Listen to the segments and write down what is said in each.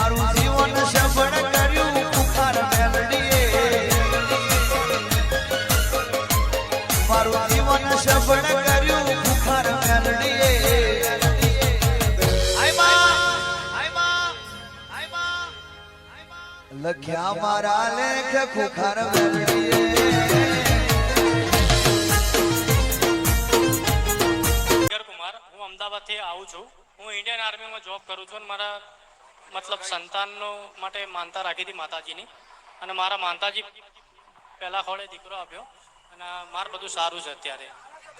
મારું જીવન સફળ કર્યું ખુખાર મેલડીએ, મારું જીવન સફળ કર્યું ખુખાર મેલડીએ. લખ્યા મારા લેખ ખુખાર મેલડીએ. અમદાવાદથી આવું છું. હું ઇન્ડિયન આર્મીમાં જોબ કરું છું અને મારા મતલબ સંતાનનો માટે માનતા રાખી હતી માતાજીની, અને મારા માતાજી પહેલા ખોળે દીકરો આપ્યો અને મારું બધું સારું છે અત્યારે.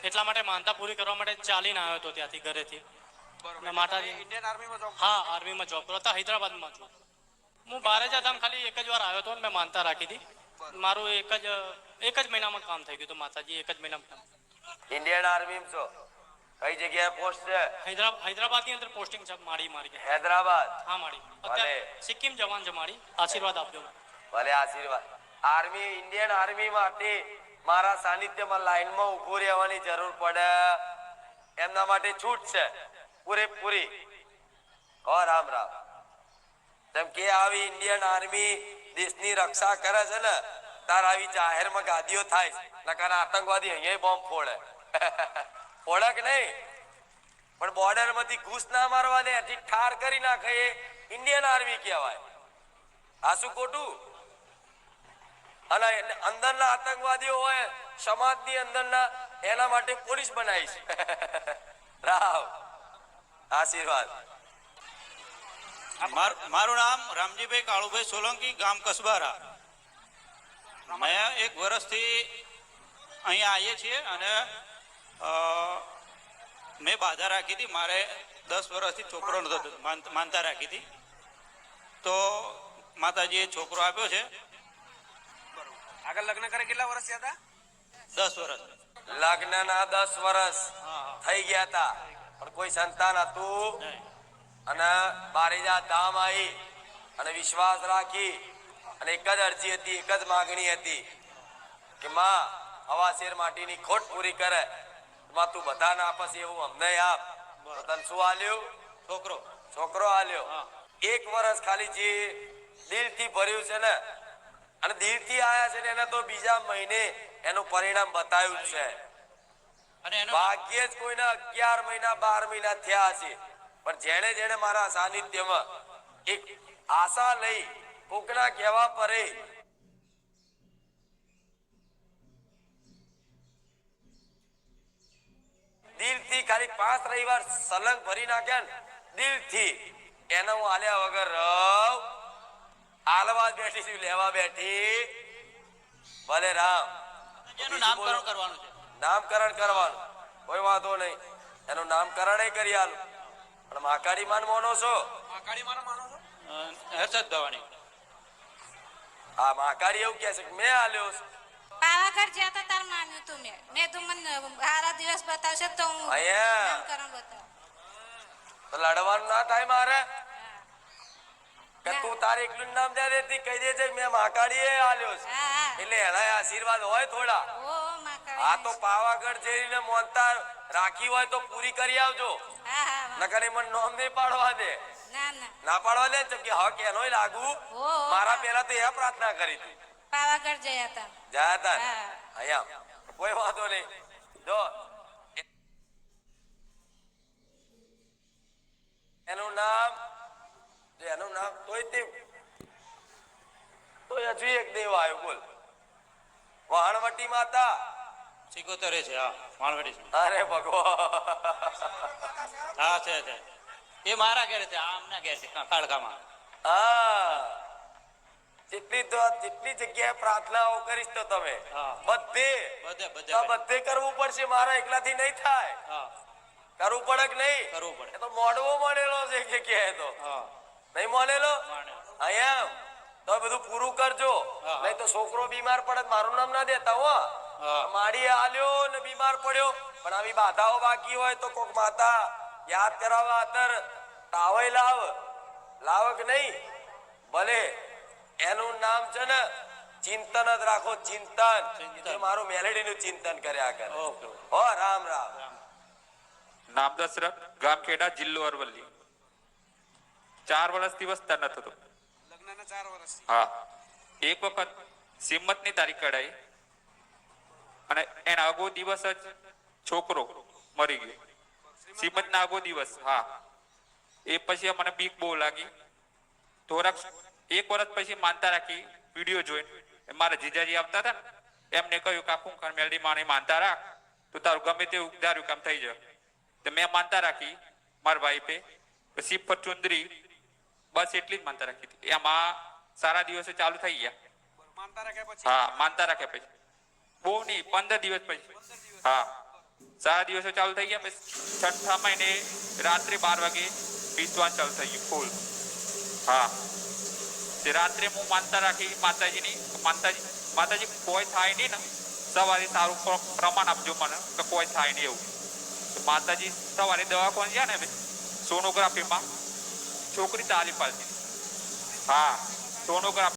એટલા માટે માનતા પૂરી કરવા માટે ચાલીને આવ્યો હતો ત્યાંથી ઘરેથી. માતાજી ઇન્ડિયન આર્મીમાં જોબ? હા, આર્મીમાં જોબ કરો હતા. હૈદરાબાદમાં છું હું. બારેજા ધામ ખાલી એક જ વાર આવ્યો હતો અને મેં માનતા રાખી હતી. મારું એક જ મહિનામાં કામ થઈ ગયું હતું. માતાજી એક જ મહિનામાં. ઇન્ડિયન આર્મી છો? કઈ જગ્યાએ પોસ્ટ છે? હૈદરાબાદ ની અંદર પોસ્ટિંગ છે મારી. હૈદરાબાદ? હા, મારી. અત્યારે સિક્કિમ જવાન છે મારી. આશીર્વાદ આપજો. ભલે આશીર્વાદ. આર્મી, ઇન્ડિયન આર્મી માટે મારા સાનિધ્યમાં લાઈનમાં ઊભું રહેવાની જરૂર પડે, એમના માટે છૂટ છે પૂરેપૂરી. ઓ રામ રામ. જેમ કે આવી ઇન્ડિયન આર્મી દેશની રક્ષા કરે છે ને, તાર આવી જાહેરમાં ગાદીઓ થાય છે. નકાર આતંકવાદી અહીંયા બોમ્બ ફોડે. ફોડક નહીં, પણ બોર્ડર માંથી ઘૂસ ના મારવા દે, ઠાર કરી નાખે, એ ઇન્ડિયન આર્મી કહેવાય. આ શું ખોટું? અને અંદરના આતંકવાદીઓ હોય સમાજની અંદરના, એના માટે પોલીસ બનાવી છે. રાવ આશીર્વાદ. મારું નામ રામજીભાઈ કાળુભાઈ સોલંકી, ગામ કસબારા. અમે 1 વર્ષથી અહીંયા આવીએ છીએ અને મેં બાધા રાખી હતી. મારે 10 વર્ષથી છોકરો નતો, માનતા રાખી હતી. તો માતાજીએ છોકરો આપ્યો છે. આગળ લગ્ન કરે કેટલા વર્ષ થયા હતા? 10 વર્ષ. લગ્નના 10 વર્ષ થઈ ગયા હતા, પણ કોઈ સંતાન હતું અને બારેજા ધામ આવી અને વિશ્વાસ રાખી અને એક જ અરજી હતી, એક જ માગણી હતી કે માં હવા શેર માટીની ખોટ પૂરી કરે, માં તું બધાને આપસ એવું અમને આપ. તને શું આલ્યું? છોકરો આલ્યો. 1 વર્ષ ખાલી જે દિલથી ભર્યું છે ને, અને દિલથી આયા છે ને, એને તો બીજા મહિને એનું પરિણામ બતાવ્યું છે. ભાગ્યે જ કોઈને 11 મહિના 12 મહિના થયા છે, પણ જેણે જેણે મારા સાનિધ્યમાં એક આશા લઈ કોકના કહેવા પરે દિલથી ખાલી 5 રવિવાર સલંગ ભરી નાખ્યા ને દિલથી, એને હું આલ્યા વગર રહું. આલવા બેઠી છું, લેવા બેઠી. ભલે રામ. એનું નામકરણ કરવાનું છે. નામકરણ કરવાનું કોઈ વાંધો નહીં, એનું નામકરણ કરી આલું. પણ માકાડી માન માનો છો? માકાડી માનો છો? હર્ષદ ભવાની. હા, માકાડી એવું કહે છે કે મેં આલ્યો છે. પાવાગઢ જ્યાં તો તાર માન્યું તું મેં તું મને સારા દિવસ બતાવશે તો હું નામકરણ બતાવ. તો લડવાનું ના થાય મારે કે તું તારે એકલું નામ દે દેતી, કહી દેજે મેં માકાડીએ આલ્યો છે, એટલે એના આશીર્વાદ હોય થોડા. આ તો પાવાગઢ જઈને મોનતા રાખી હોય તો પૂરી કરી આવજો. નકર મને નોમ નહીં પાડવા દે. ના પાડવા દે કે હક એનો લાગુ. મારા પેલા તો એ પ્રાર્થના કરી હતી. પાવાગઢ ગયા હતા અહીંયા કોઈ વાંધો નહીં. જો એનું નામ તોય તે તો હજુ એક દેવ આવ્યો. બોલ. વાણવટી માતા સિકોતરે છે. હા, માળવાડી છે. અરે ભગવાન. હા, છે. એ મારા ઘરે છે, આમના ઘરે છે કાળકામાં. હા, જેટલી જગ્યાએ પ્રાર્થનાઓ કરીશ તો તમે બધે કરવું પડશે. મારા એકલાથી નહીં થાય. કરવું પડે કે નહીં? કરવું પડે. તો મોડવો મળેલો છે એક જગ્યાએ, તો નહીં મળેલો. અહીંયા તો બધું પૂરું કરજો, નહીં તો છોકરો બીમાર પડે મારું નામ ના દેતા. હો, માડી આલ્યો ને બીમાર પડ્યો, પણ આવી બાધાઓ બાકી હોય તો કોક માતા યાદ કરાવવા અત્યારે તાવય લાવ કે નહીં. ભલે એનું નામ છે ને ચિંતન જ રાખો. ચિંતન મારું મેલેડી નું ચિંતન કર્યા કરે. હો રામ રામ. નામ દશરથ, ગામ ખેડા, જિલ્લો અરવલ્લી. 4 વર્ષથી વસ્તા ન થતો. લગ્નના 4 વર્ષથી. હા, એક વખત સિમતની તારીખ કઢાઈ અને એના આગો દિવસ જ છોકરો મરી ગયો. સિમતના આગો દિવસ. હા, એ પછી મને બીક બહુ લાગી. થોડાક 1 વર્ષ પછી માનતા રાખી વિડીયો જોઈને મારા જીજાજી આવતા હતા ને એમને કહ્યું કે ખૂંખાર મેલડી માની માનતા રાખ તો તારું ગમે તેવું ધાર્યું કામ થઈ જાય. તો મેં માનતા રાખી મારા વાઈફે પછી ચુંદરી બસ એટલી જ માનતા રાખી હતી. એમાં સારા દિવસે ચાલુ થઈ ગયા. માનતા રાખ્યા પછી. હા, માનતા રાખ્યા પછી બહુ નહીં 15 દિવસ પછી. હા, સારા દિવસે ચાલુ થઈ ગયા. પછી 6ઠા મહિને રાત્રે 12 વાગે પીસવાનું ચાલુ થઈ ગયું ફૂલ. હા, તે રાત્રે હું માનતા રાખી માતાજીની માતાજી કોઈ થાય નહીં ને સવારે સારું પ્રમાણ આપજો મને કે કોઈ થાય નહીં એવું. માતાજી સવારે દવાખાને ગયા ને સોનોગ્રાફીમાં છોકરી તારી પાડતી. હા, સોનોગ્રાફી